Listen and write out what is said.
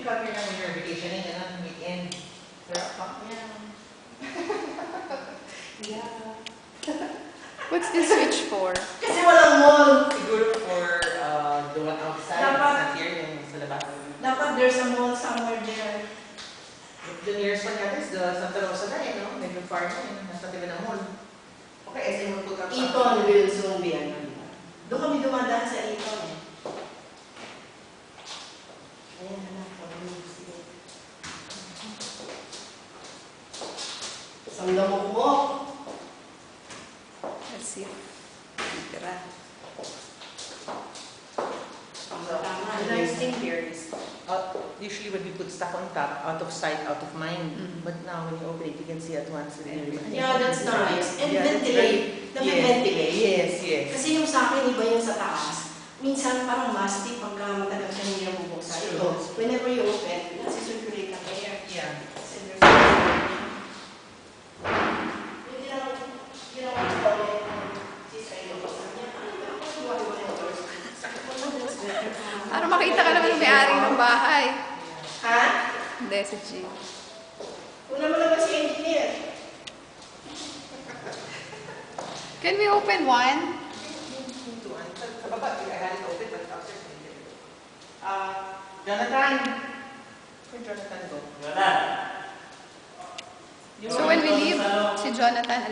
you come here when you're vacationing, weekend? Yeah. What's this switch for? Kasi walang mall. Siguro for the one outside, Dapat- not here, yung sa labas. Dapat there's a mall somewhere there. The nearest one natin is the Santa Rosa na no? Medyo far na yun, nasa tabi ng mall. Okay, SM Mall po kami. Eton will soon be ano. Doon kami dumadaan sa Eton eh. Ayan na, pag-music. Isang lamok-mok. Let's see. Tira. Tama. The nice thing here is, Usually when we put stuff on top, out of sight, out of mind. Mm. But now when you open it, you can see at once. Yeah, that's nice. And Yeah, that's ventilate. Nag-ventilate. Yes, yes. Kasi yung sa akin, iba yung sa taas. Minsan parang musty pagka matagal ka hindi nabubuksan. Sure. Ito, whenever you open, nasi-circulate ang air. Yeah. Kasi there's hindi naman toilet. Sis, ay nabuksan niya. para makita ka naman yung may-ari ng bahay. Ha? Hindi, si G. Una mo naman si engineer. Can we open one? Sa baba, I had it open, but upstairs, Jonathan. Where Jonathan go? So when we leave, si Jonathan